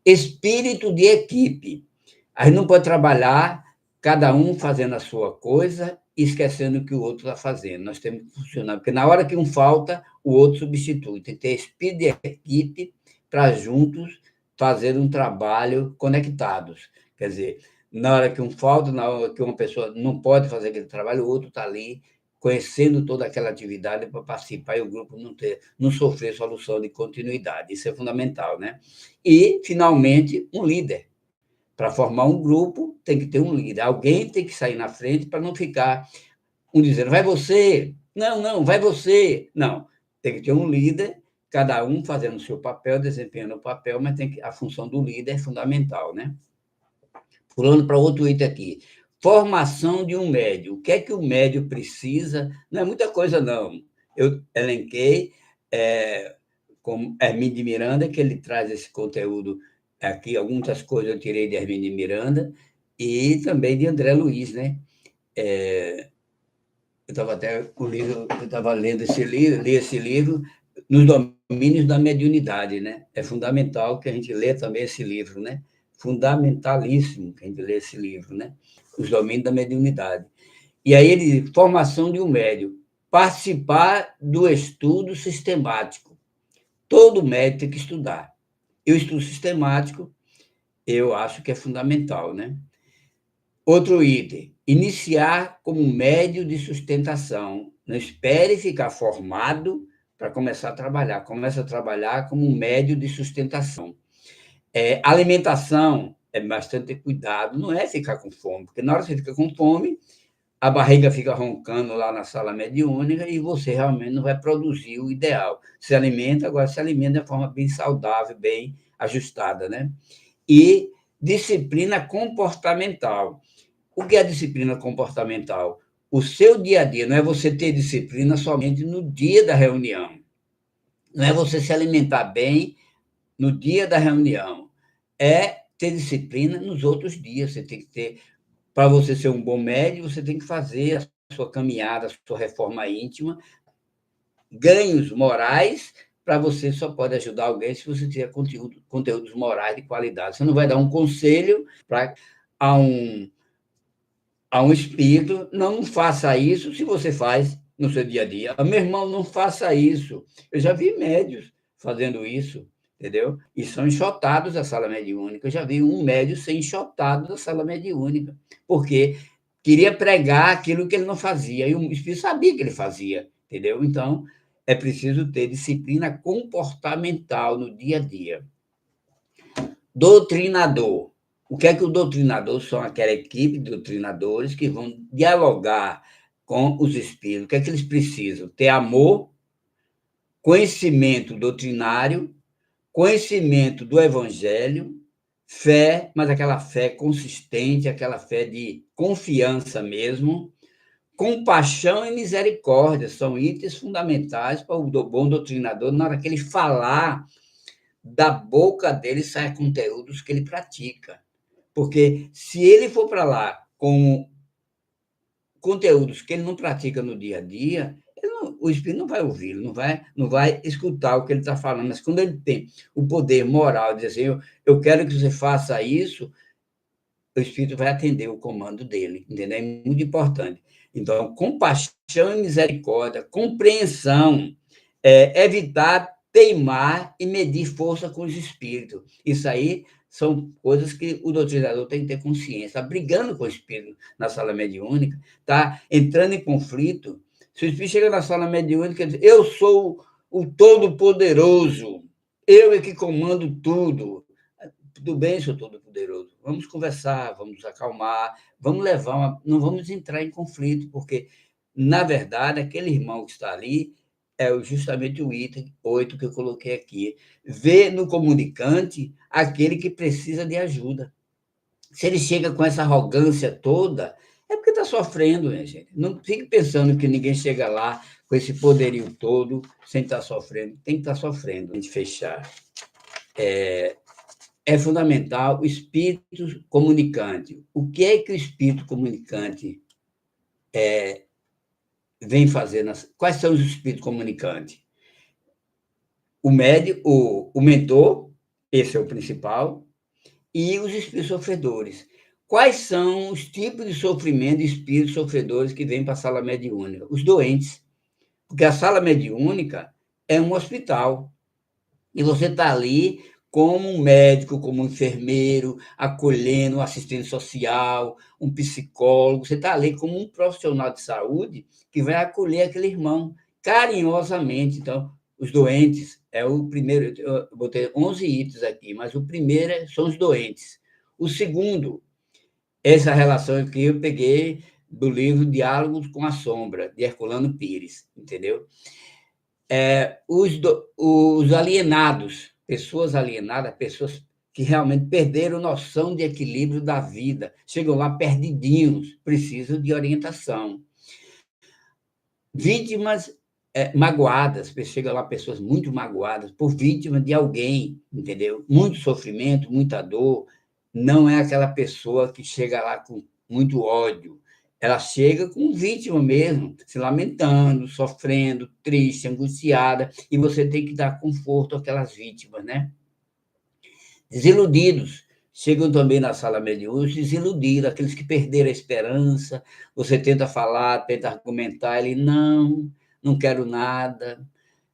Espírito de equipe. A gente não pode trabalhar cada um fazendo a sua coisa e esquecendo o que o outro está fazendo. Nós temos que funcionar, porque na hora que um falta, o outro substitui. Tem que ter espírito de equipe para juntos fazer um trabalho conectados. Quer dizer, na hora que um falta, na hora que uma pessoa não pode fazer aquele trabalho, o outro está ali conhecendo toda aquela atividade para participar e o grupo não sofrer solução de continuidade. Isso é fundamental, né? E, finalmente, um líder. Para formar um grupo, tem que ter um líder. Alguém tem que sair na frente para não ficar um dizendo, vai você, não, vai você. Não, tem que ter um líder, cada um fazendo o seu papel, desempenhando o papel, mas a função do líder é fundamental, né? Pulando para outro item aqui. Formação de um médio. O que é que o médio precisa? Não é muita coisa, não. Eu elenquei com Hermínio de Miranda, que ele traz esse conteúdo aqui, algumas coisas eu tirei de Hermínio de Miranda, e também de André Luiz, né? Eu estava até com o livro, eu estava lendo esse livro, li esse livro, Nos Domínios da Mediunidade, né? É fundamental que a gente lê também esse livro, né? Fundamentalíssimo que a gente lê esse livro, né? Os Domínios da Mediunidade. E aí ele, formação de um médium, participar do estudo sistemático. Todo médico tem que estudar. E o estudo sistemático, eu acho que é fundamental, né? Outro item, iniciar como médio de sustentação. Não espere ficar formado para começar a trabalhar. Começa a trabalhar como um médio de sustentação. Alimentação é bastante cuidado, não é ficar com fome, porque na hora que você fica com fome, a barriga fica roncando lá na sala mediúnica e você realmente não vai produzir o ideal. Se alimenta, agora se alimenta de forma bem saudável, bem ajustada, né? E disciplina comportamental. O que é disciplina comportamental? O seu dia a dia, não é você ter disciplina somente no dia da reunião. Não é você se alimentar bem no dia da reunião. É ter disciplina nos outros dias. Você tem que ter, para você ser um bom médium, você tem que fazer a sua caminhada, a sua reforma íntima, ganhos morais, para você só pode ajudar alguém se você tiver conteúdos morais de qualidade. Você não vai dar um conselho a um espírito, não faça isso se você faz no seu dia a dia. Meu irmão, não faça isso. Eu já vi médios fazendo isso, entendeu? E são enxotados da sala mediúnica. Eu já vi um médio ser enxotado da sala mediúnica, porque queria pregar aquilo que ele não fazia, e o espírito sabia que ele fazia, entendeu? Então, é preciso ter disciplina comportamental no dia a dia. Doutrinador. O que é que o doutrinador são? Aquela equipe de doutrinadores que vão dialogar com os espíritos. O que é que eles precisam? Ter amor, conhecimento doutrinário, conhecimento do evangelho, fé, mas aquela fé consistente, aquela fé de confiança mesmo, compaixão e misericórdia são itens fundamentais para o bom doutrinador. Na hora que ele falar, da boca dele saem conteúdos que ele pratica. Porque se ele for para lá com conteúdos que ele não pratica no dia a dia, o espírito não vai ouvir, não vai escutar o que ele está falando. Mas quando ele tem o poder moral de dizer assim, eu quero que você faça isso, o espírito vai atender o comando dele, entendeu? É muito importante. Então, compaixão e misericórdia, compreensão, evitar teimar e medir força com os espíritos. Isso aí são coisas que o doutrinador tem que ter consciência. Está brigando com o espírito na sala mediúnica, está entrando em conflito. Se o espírito chega na sala mediúnica e diz, eu sou o Todo-Poderoso, eu é que comando tudo. tudo bem, Senhor Todo-Poderoso, vamos conversar, vamos nos acalmar, vamos levar não vamos entrar em conflito, porque, na verdade, aquele irmão que está ali é justamente o item 8 que eu coloquei aqui. Vê no comunicante aquele que precisa de ajuda. Se ele chega com essa arrogância toda, é porque está sofrendo, minha gente. Não fique pensando que ninguém chega lá com esse poderio todo sem estar sofrendo. Tem que estar sofrendo. A gente fechar. É fundamental o espírito comunicante. O que é que o espírito comunicante vem fazer? Quais são os espíritos comunicantes? O médico, o mentor, esse é o principal, e os espíritos sofredores. Quais são os tipos de sofrimento de espíritos sofredores que vêm para a sala mediúnica? Os doentes. Porque a sala mediúnica é um hospital. E você está ali como um médico, como um enfermeiro, acolhendo um assistente social, um psicólogo. Você está ali como um profissional de saúde que vai acolher aquele irmão carinhosamente. Então, os doentes é o primeiro. Eu botei 11 itens aqui, mas o primeiro são os doentes. O segundo, essa relação que eu peguei do livro Diálogos com a Sombra, de Herculano Pires, entendeu? Os alienados, pessoas alienadas, pessoas que realmente perderam noção de equilíbrio da vida, chegam lá perdidinhos, precisam de orientação. Vítimas magoadas, chegam lá pessoas muito magoadas por vítima de alguém, entendeu? Muito sofrimento, muita dor. Não é aquela pessoa que chega lá com muito ódio. Ela chega como vítima mesmo, se lamentando, sofrendo, triste, angustiada, e você tem que dar conforto àquelas vítimas, né? Desiludidos. Chegam também na sala mediúnica desiludidos, aqueles que perderam a esperança. Você tenta falar, tenta argumentar, ele, não quero nada,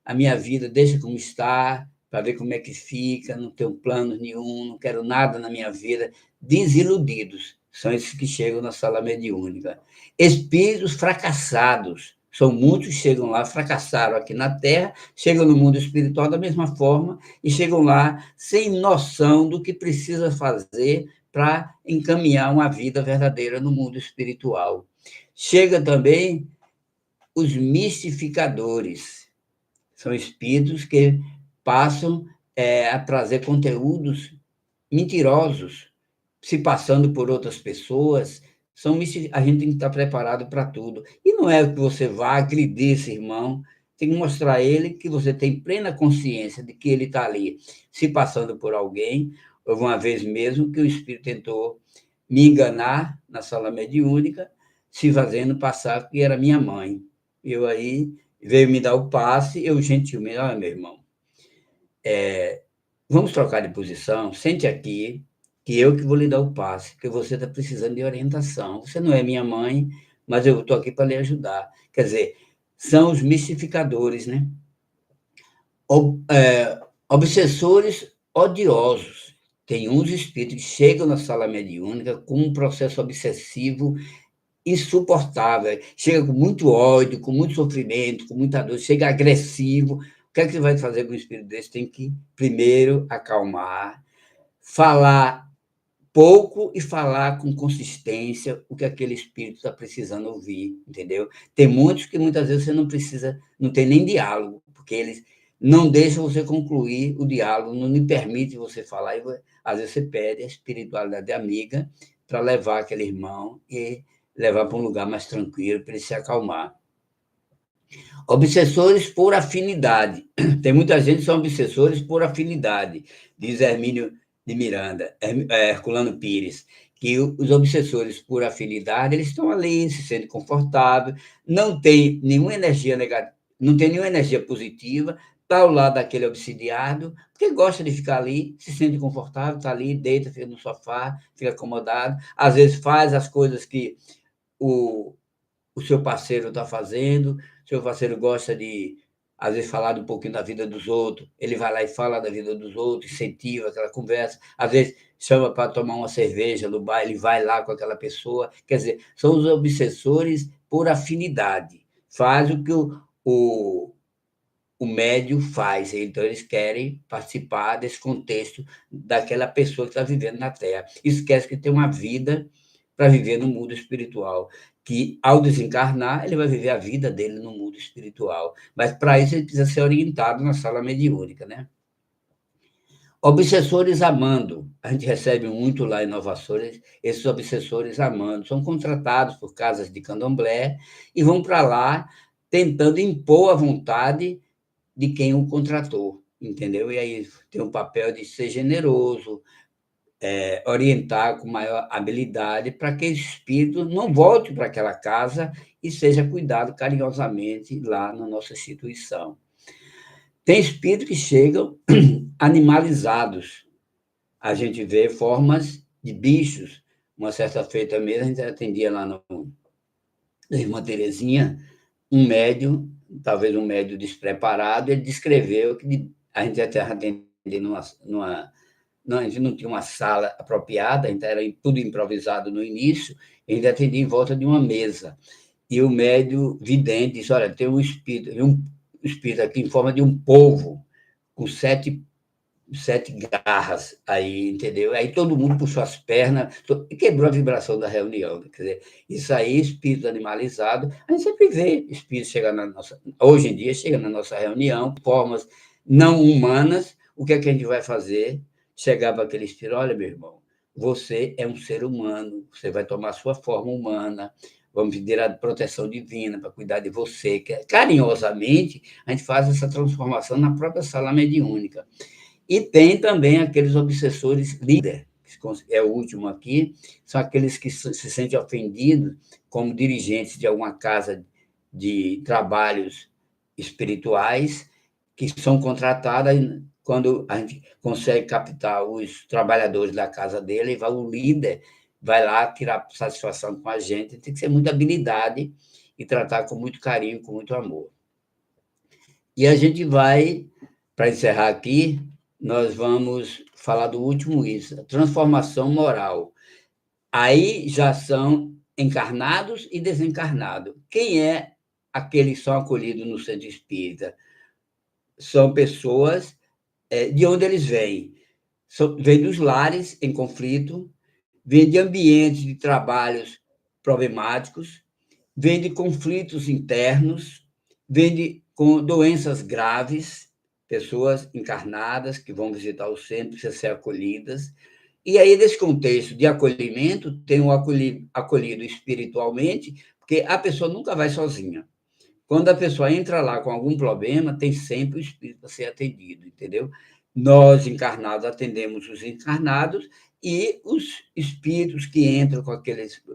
a minha vida deixa como está, para ver como é que fica, não tenho plano nenhum, não quero nada na minha vida. Desiludidos são esses que chegam na sala mediúnica. Espíritos fracassados, são muitos que chegam lá, fracassaram aqui na Terra, chegam no mundo espiritual da mesma forma e chegam lá sem noção do que precisa fazer para encaminhar uma vida verdadeira no mundo espiritual. Chega também os mistificadores, são espíritos que passam a trazer conteúdos mentirosos, se passando por outras pessoas. A gente tem que estar preparado para tudo. E não é que você vá agredir esse irmão, tem que mostrar a ele que você tem plena consciência de que ele está ali se passando por alguém. Houve uma vez mesmo que o espírito tentou me enganar na sala mediúnica, se fazendo passar que era minha mãe. Eu aí veio me dar o passe, eu gentilmente, meu irmão, vamos trocar de posição, sente aqui, que eu que vou lhe dar o passe, que você está precisando de orientação. Você não é minha mãe, mas eu estou aqui para lhe ajudar. Quer dizer, são os mistificadores, né? Obsessores odiosos. Tem uns espíritos que chegam na sala mediúnica com um processo obsessivo insuportável, chega com muito ódio, com muito sofrimento, com muita dor, chega agressivo. O que é que você vai fazer com um espírito desse? Tem que, primeiro, acalmar, falar pouco e falar com consistência o que aquele espírito está precisando ouvir, entendeu? Tem muitos que muitas vezes você não precisa, não tem nem diálogo, porque eles não deixam você concluir o diálogo, não lhe permite você falar, e às vezes você pede a espiritualidade amiga para levar aquele irmão e levar para um lugar mais tranquilo, para ele se acalmar. Obsessores por afinidade. Tem muita gente que são obsessores por afinidade, diz Hermínio de Miranda, Herculano Pires, que os obsessores por afinidade, eles estão ali, se sentem confortáveis, não tem nenhuma energia negativa, não tem nenhuma energia positiva, está ao lado daquele obsidiado, porque gosta de ficar ali, se sente confortável, está ali, deita, fica no sofá, fica acomodado, às vezes faz as coisas que o seu parceiro está fazendo, seu parceiro gosta de, às vezes, falar um pouquinho da vida dos outros, ele vai lá e fala da vida dos outros, incentiva aquela conversa, às vezes chama para tomar uma cerveja no bar, ele vai lá com aquela pessoa, quer dizer, são os obsessores por afinidade, faz o que o o médium faz. Então, eles querem participar desse contexto daquela pessoa que está vivendo na Terra. Esquece que tem uma vida para viver no mundo espiritual, que, ao desencarnar, ele vai viver a vida dele no mundo espiritual. Mas, para isso, ele precisa ser orientado na sala mediúnica, né? Obsessores amando. A gente recebe muito lá em Nova Açores, esses obsessores amando. São contratados por casas de candomblé e vão para lá tentando impor a vontade de quem o contratou, entendeu? E aí tem o papel de ser generoso, orientar com maior habilidade para que esse espírito não volte para aquela casa e seja cuidado carinhosamente lá na nossa instituição. Tem espíritos que chegam animalizados. A gente vê formas de bichos. Uma certa feita mesmo, a gente atendia lá no Irmã Terezinha, um médium, talvez um médium despreparado, ele descreveu que a gente até atendendo não, a gente não tinha uma sala apropriada, então era tudo improvisado no início, a gente atendia em volta de uma mesa. E o médium vidente disse, olha, tem um espírito aqui em forma de um polvo, com sete garras aí, entendeu? Aí todo mundo puxou as pernas e quebrou a vibração da reunião. Quer dizer, isso aí, espírito animalizado, a gente sempre vê espírito chegar na nossa... Hoje em dia, chega na nossa reunião, formas não humanas, o que é que a gente vai fazer? Chegar para aquele espírito, olha, meu irmão, você é um ser humano, você vai tomar a sua forma humana, vamos pedir a proteção divina para cuidar de você. Carinhosamente, a gente faz essa transformação na própria sala mediúnica. E tem também aqueles obsessores líder, que é o último aqui, são aqueles que se sentem ofendidos como dirigentes de alguma casa de trabalhos espirituais, que são contratadas quando a gente consegue captar os trabalhadores da casa dele, e o líder vai lá tirar satisfação com a gente, tem que ser muita habilidade e tratar com muito carinho, com muito amor. E a gente vai, para encerrar aqui, nós vamos falar do último isso, a transformação moral. Aí já são encarnados e desencarnados. Quem é aqueles que são acolhidos no centro espírita? São pessoas de onde eles vêm. Vêm dos lares em conflito, vêm de ambientes de trabalhos problemáticos, vêm de conflitos internos, vêm com doenças graves, pessoas encarnadas que vão visitar o centro, precisam ser acolhidas. E aí, nesse contexto de acolhimento, tem o acolhido espiritualmente, porque a pessoa nunca vai sozinha. Quando a pessoa entra lá com algum problema, tem sempre o espírito para ser atendido, entendeu? Nós, encarnados, atendemos os encarnados e os espíritos que entram com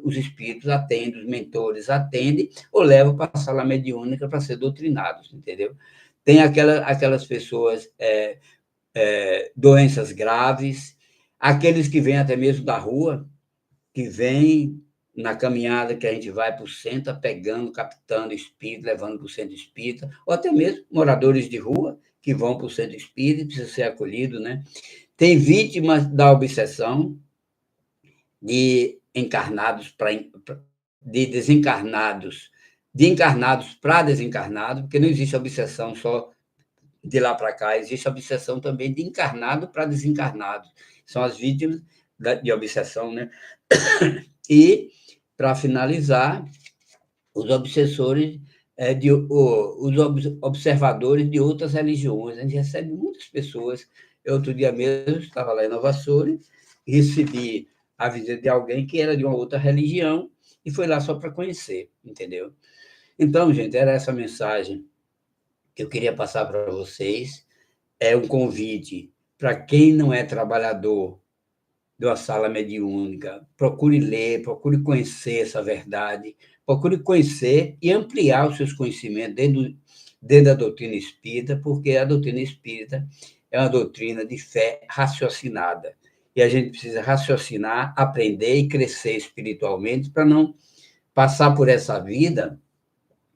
os espíritos atendem, os mentores atendem ou levam para a sala mediúnica para ser doutrinados, entendeu? Tem aquelas pessoas, doenças graves, aqueles que vêm até mesmo da rua, que vêm na caminhada que a gente vai para o centro, pegando, captando espírito, levando para o centro espírita, ou até mesmo moradores de rua que vão para o centro espírita e precisam ser acolhidos, né? Tem vítimas da obsessão de encarnados de desencarnados, de encarnados para desencarnados, porque não existe obsessão só de lá para cá, existe obsessão também de encarnado para desencarnado. São as vítimas de obsessão, né? E, para finalizar, os obsessores, os observadores de outras religiões. A gente recebe muitas pessoas. Eu, outro dia mesmo, estava lá em Nova Açores, e recebi a visita de alguém que era de uma outra religião e foi lá só para conhecer, entendeu? Então, gente, era essa mensagem que eu queria passar para vocês. É um convite para quem não é trabalhador de uma sala mediúnica, procure ler, procure conhecer essa verdade, procure conhecer e ampliar os seus conhecimentos dentro da doutrina espírita, porque a doutrina espírita é uma doutrina de fé raciocinada. E a gente precisa raciocinar, aprender e crescer espiritualmente para não passar por essa vida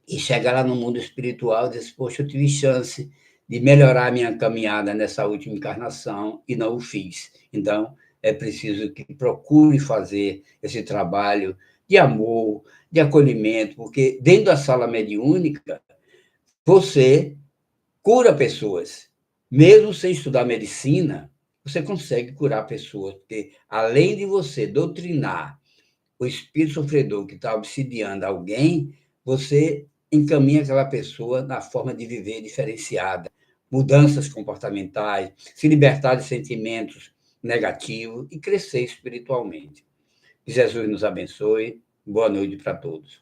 e chegar lá no mundo espiritual e dizer, poxa, eu tive chance de melhorar a minha caminhada nessa última encarnação e não o fiz. Então, é preciso que procure fazer esse trabalho de amor, de acolhimento, porque dentro da sala mediúnica, você cura pessoas. Mesmo sem estudar medicina, você consegue curar pessoas, porque além de você doutrinar o espírito sofredor que está obsidiando alguém, você encaminha aquela pessoa na forma de viver diferenciada, mudanças comportamentais, se libertar de sentimentos negativos e crescer espiritualmente. Que Jesus nos abençoe. Boa noite para todos.